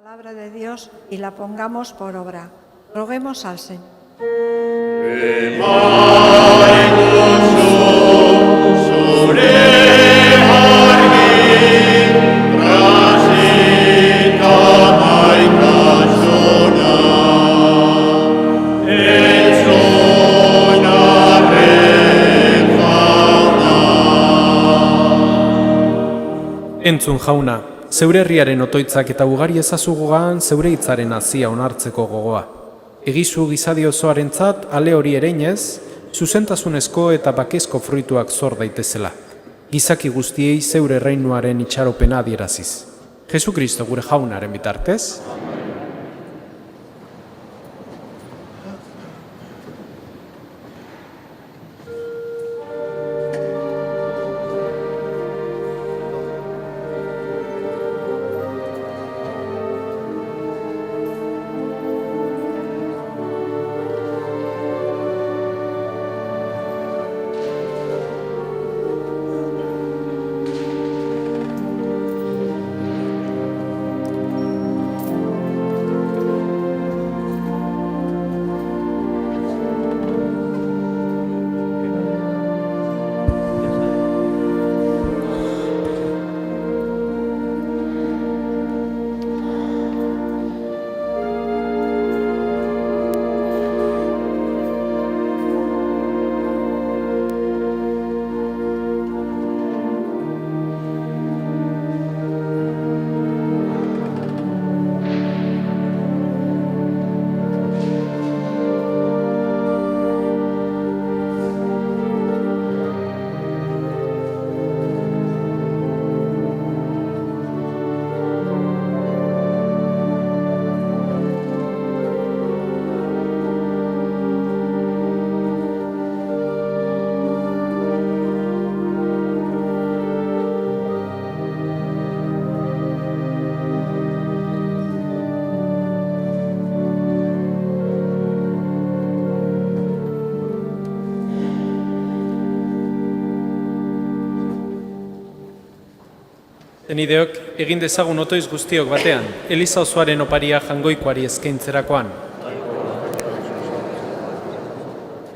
Palabra de Dios y la pongamos por obra. Roguemos al Señor. Entzun jauna, zeure herriaren otoitzak eta ugari ezazugugan zeure hitzaren hazia onartzeko gogoa. Egizu gizadi osoarentzat ale hori ereinez, zuzentasunezko eta bakezko fruituak zor daitezela. Gizaki guztiei zeure reinuaren itxaropena adieraziz. Jesukristo gure jaunaren bitartez. Zenideok, egin dezagun otoiz guztiok batean, Eliza osoaren oparia jangoikoari eskaintzerakoan.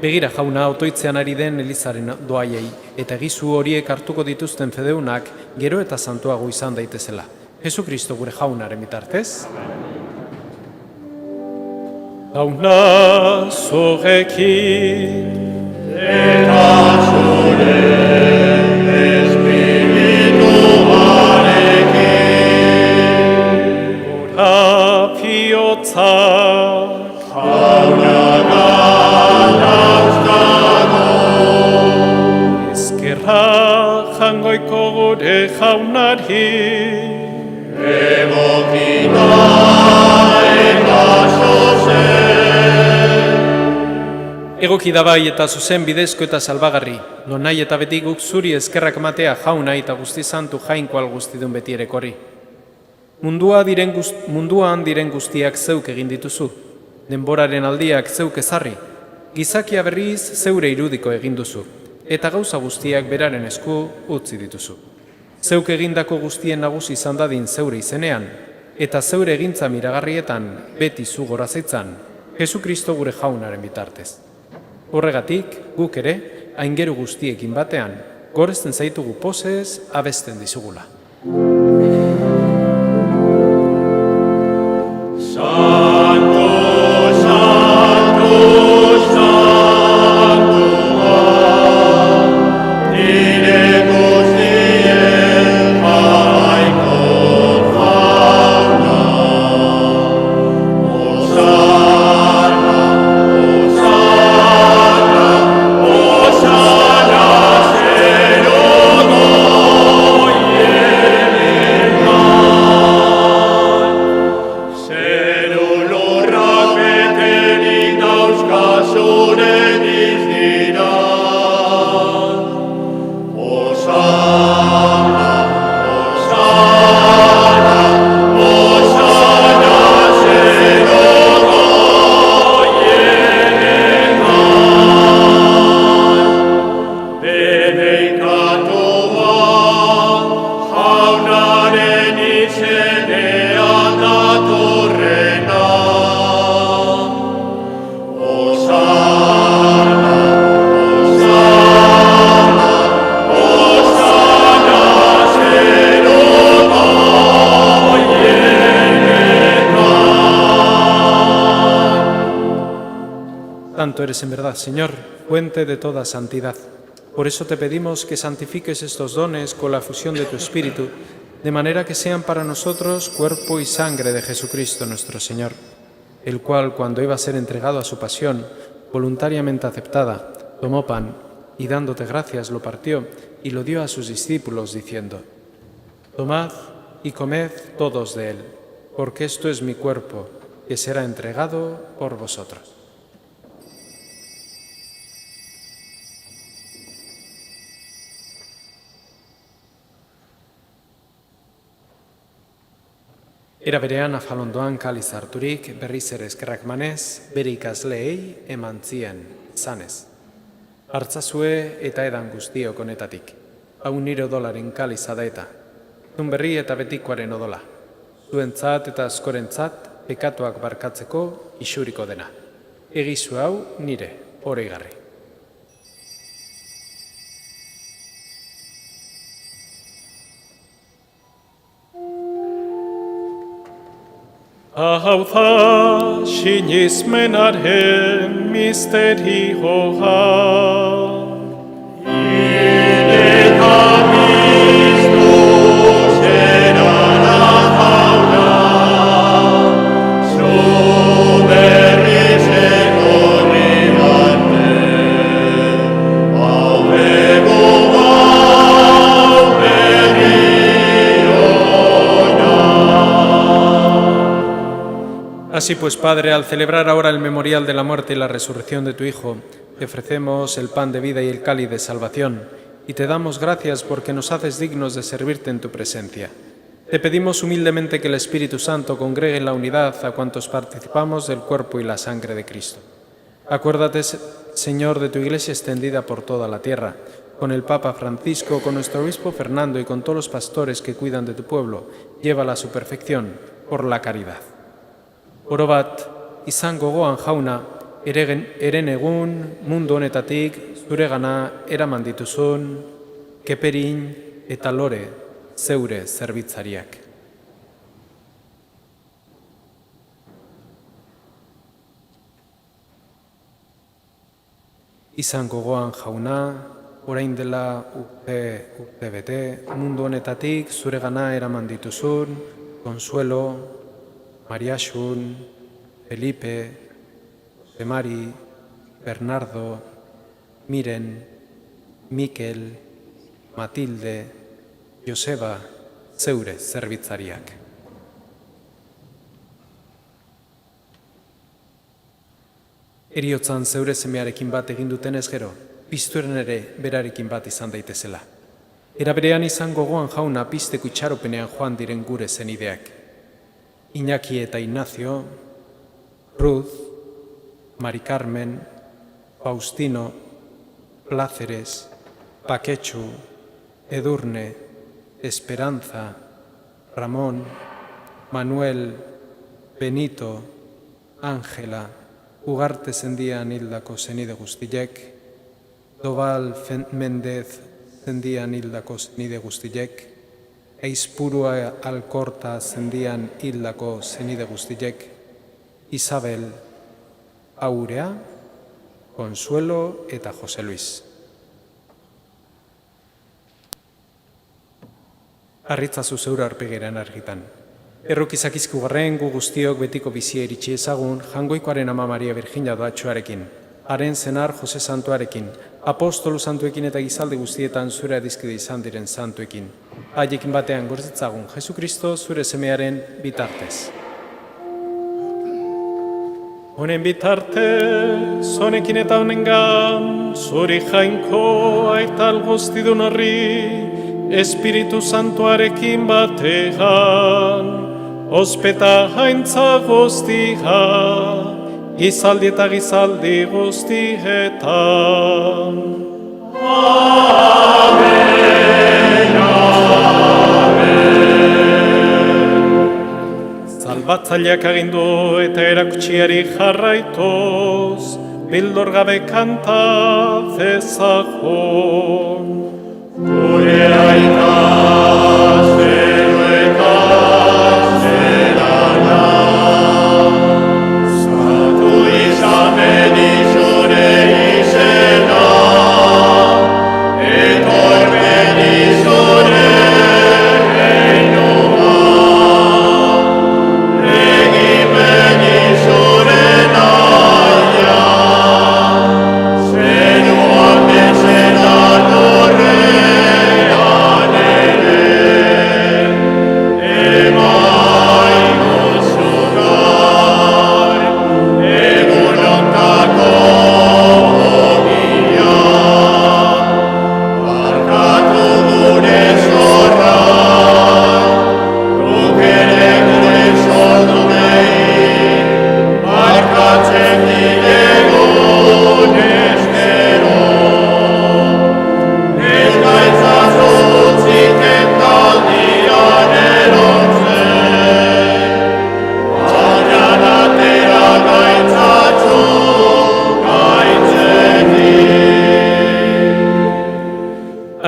Begira jauna, otoitzean ari den Elizaren doaiei, eta egizu horiek hartuko dituzten fedeunak gero eta santuago izan daitezela. Jesukristo gure jaunaren bitartez. Jauna zorekin eta zure eskerra jangoiko gure jaunari egokita eta zuzen. Egoki da bai eta zuzen bidezko eta salbagarri, non nahi eta beti guk zuri eskerrak matea jauna eta guzti santu jainkoal guztidun beti erekorri. Munduan diren guztiak zeuk egin dituzu, denboraren aldiak zeuk ezarri, gizakia berriz zeure irudiko egin duzu, eta gauza guztiak beraren esku utzi dituzu. Zeuk egindako guztien nagusi izan dadin zeure izenean, eta zeure egintza miragarrietan beti zu gorazeitzan, Jesukristo gure jaunaren bitartez. Horregatik, guk ere, aingeru guztiekin batean, gorezten zaitugu pozez abesten dizugula. Yeah. Santo eres en verdad, Señor, fuente de toda santidad. Por eso te pedimos que santifiques estos dones con la fusión de tu Espíritu, de manera que sean para nosotros cuerpo y sangre de Jesucristo nuestro Señor, el cual, cuando iba a ser entregado a su pasión, voluntariamente aceptada, tomó pan y dándote gracias lo partió y lo dio a sus discípulos diciendo: Tomad y comed todos de él, porque esto es mi cuerpo, que será entregado por vosotros. Era berean afalondoan kaliz harturik, berriz ere eskerrak manez, bere ikasleei eman zien, zanez. Hartzazue eta edan guztiok honetatik. Hau nire odolaren kaliza da eta. Zun berri eta betikoaren odola. Zuentzat eta askorentzat, pekatuak barkatzeko isuriko dena. Egizu hau nire, oreigarri. Hau da sinismenaren misterioa. Así pues, Padre, al celebrar ahora el memorial de la muerte y la resurrección de tu Hijo, te ofrecemos el pan de vida y el cáliz de salvación, y te damos gracias porque nos haces dignos de servirte en tu presencia. Te pedimos humildemente que el Espíritu Santo congregue en la unidad a cuantos participamos del cuerpo y la sangre de Cristo. Acuérdate, Señor, de tu Iglesia extendida por toda la tierra, con el Papa Francisco, con nuestro Obispo Fernando y con todos los pastores que cuidan de tu pueblo. Llévala a su perfección por la caridad. Oro bat, izan gogoan jauna, eren egun mundu honetatik zuregana eraman dituzun, keperin eta lore zeure zerbitzariak. Izan gogoan jauna, orain dela urte bete, mundu honetatik zuregana eraman dituzun, Consuelo, Mariaxun, Felipe, Jose Mari, Bernardo, Miren, Mikel, Matilde, Joseba, zeure zerbitzariak. Heriotzan zeure semearekin bat egin dutenez gero, pizturen ere berarekin bat izan daitezela. Era berean izan gogoan jauna pizteko itxaropenean joan diren gure zenideak. Iñaki eta Ignacio, Ruth, Mari Carmen, Faustino, Pláceres, Paquechu, Edurne, Esperanza, Ramón, Manuel, Benito, Ángela, Ugarte zendian hildako zenide guztiek, Dobal Mendez zendian hildako zenide guztiek, Eizpurua Alkorta zendian hildako zenide guztiek, Isabel, Aurea, Consuelo eta Jose Luis. Arritzazu zeura arpegeran argitan. Errukizakizku garren gu guztiok betiko bizia iritsi ezagun jangoikoaren ama Maria Virginia doatxoarekin, haren zenar Jose Santuarekin, apostolu santuekin eta gizalde guztietan zure adizkide izan diren santuekin. Haiekin batean gorzetzagun Jesukristo zure semearen bitartez. Honen bitartez, honekin eta honengan, zuri jainko aital guztidun horri, Espiritu Santuarekin batean, ospeta haintza guztia, gizaldi eta gizaldi guztietan. Amen, amen. Salbatzaileak agindu eta erakutsiari jarraituz, bildor gabe kanta dezagun. Gure aita zeruetan zerana, zatu izamen izure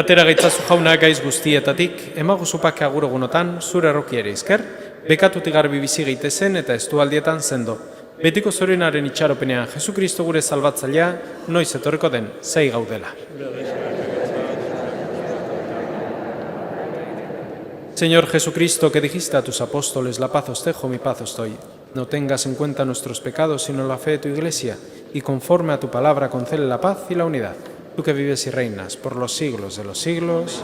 Atera gaitzazu jauna gaiz guztietatik, emaguzupak agur egunotan, zure errokiere izker, bekatutik garbi bizi gaitezen eta estualdietan sendo. Betiko zorionaren itxaropenean Jesukristo gure salbatzailea, noiz etorriko den, zei gaudela. Señor Jesucristo, que dijiste a tus apóstoles, la paz os dejo, mi paz os doy. No tengas en cuenta nuestros pecados, sino la fe de tu Iglesia, y conforme a tu palabra concede la paz y la unidad. Tú que vives y reinas por los siglos de los siglos.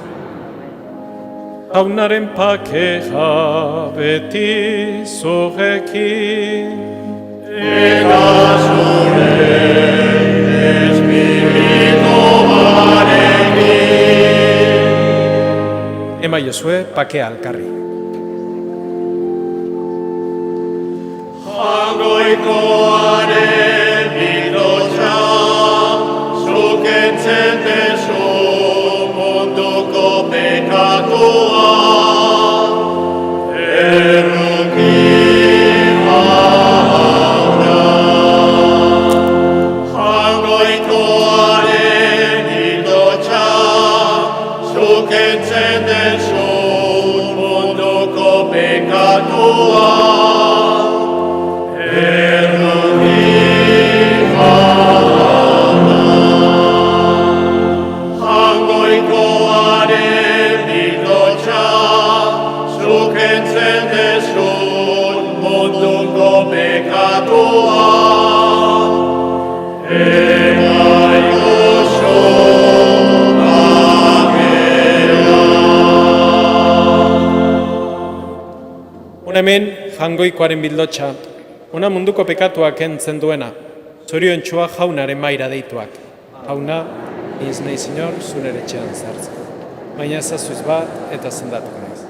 Jaunaren pakeja beti zurekin. Eta zuren espirituarekin. Ema Josue, pakea alkarri. Jangoikoaren bidotza, zukentzen dezu munduko pekatua. Erruki haura. Jangoikoaren bidotza, zukentzen dezu munduko pekatua. Hemen jangoikoaren bildotxa, ona munduko pekatuak kentzen duena, zoriontxua jaunaren maira deituak. Jauna, iz nahi Señor, zure etxean zartzen. Baina ezazuiz bat eta zendatuko naiz.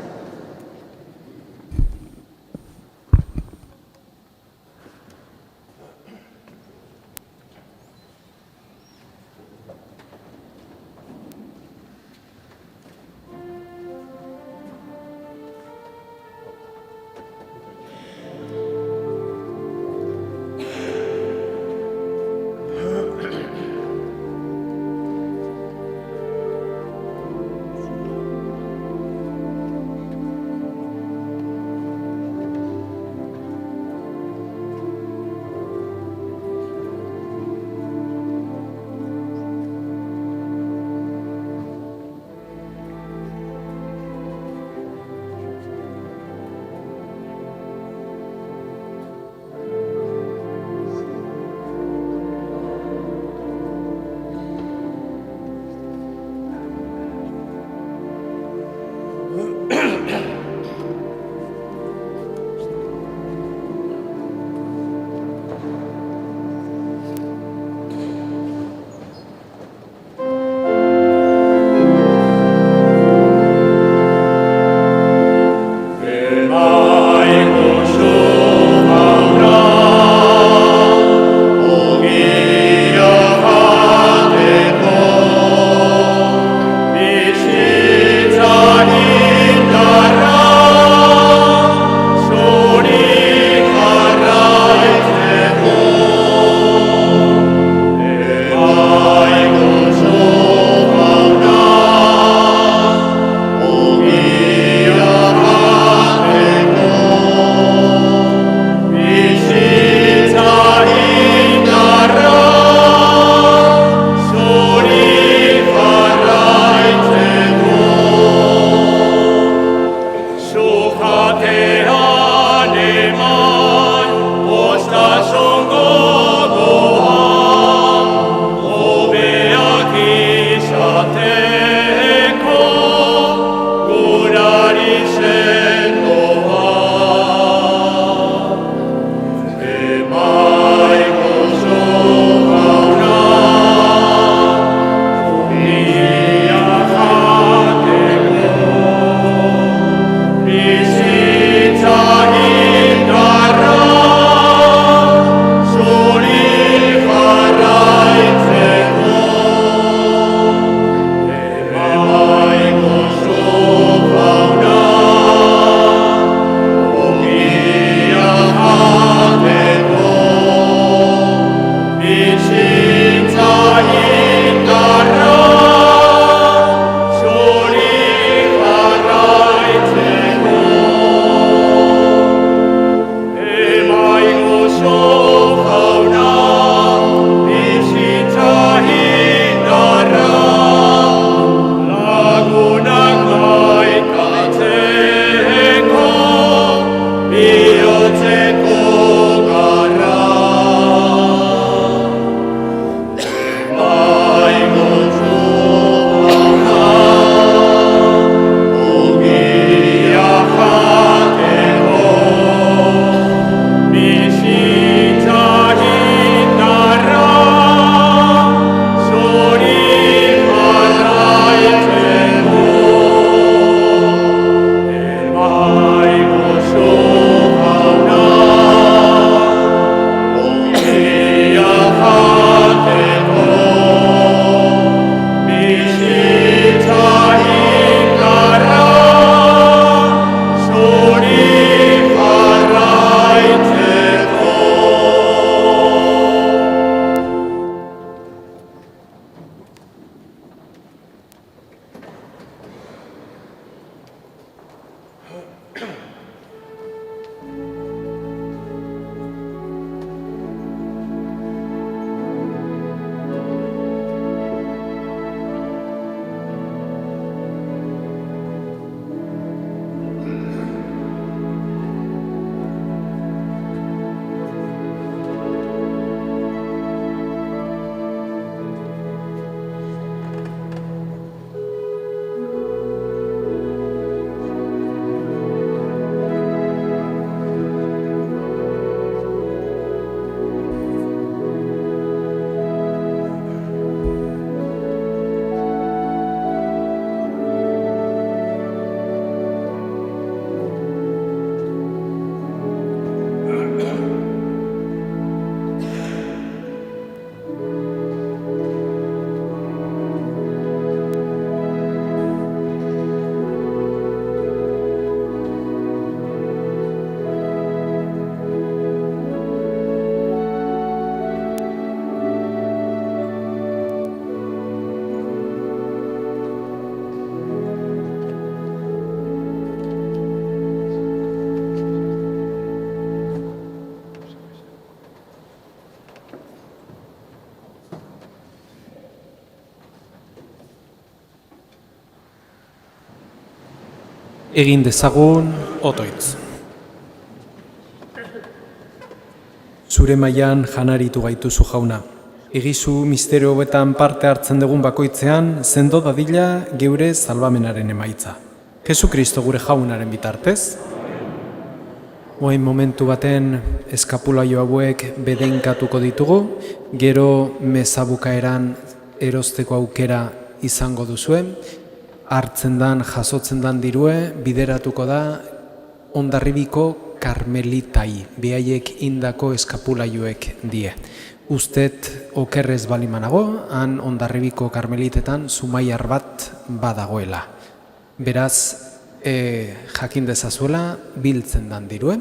Egin dezagun otoitz. Zure mailan janaritu gaituzu jauna. Egizu misterio hauetan parte hartzen dugun bakoitzean, sendo dadila geure salbamenaren emaitza. Jesukristo gure jaunaren bitartez. Oain momentu baten eskapulaio hauek bedenkatuko ditugu, gero mezabukaeran erosteko aukera izango duzue, hartzen dan, jasotzen dan dirue, bideratuko da Hondarribiko karmelitai, behaiek indako eskapulaioek die. Ustet okerrez balimanago, han Hondarribiko karmelitetan zumaiar bat badagoela. Beraz, jakin dezazuela biltzen dan dirue,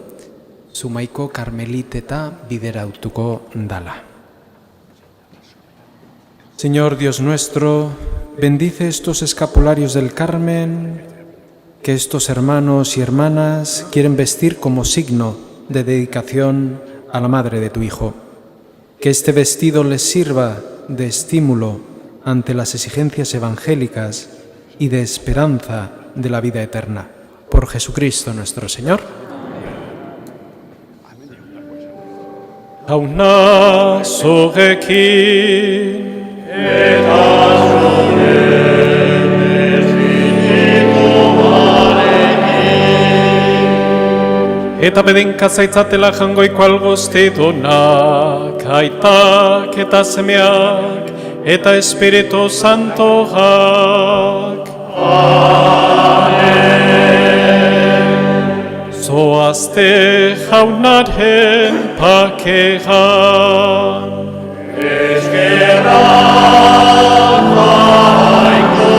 Zumaiko karmeliteta bideratuko dala. Señor Dios nuestro, bendice estos escapularios del Carmen que estos hermanos y hermanas quieren vestir como signo de dedicación a la madre de tu Hijo. Que este vestido les sirva de estímulo ante las exigencias evangélicas y de esperanza de la vida eterna. Por Jesucristo nuestro Señor. Jauna zogekin eta bedenka zaitzatela jangoiko algoztidunak, aitak eta semeak, eta Espiritu Santoak. Amen. Zoazte jaunaren pakean. Eskerrak maiko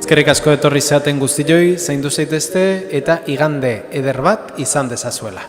Eskerrik asko etorri zeaten guztioi, zaindu zaitezte eta igande eder bat izan dezazuela.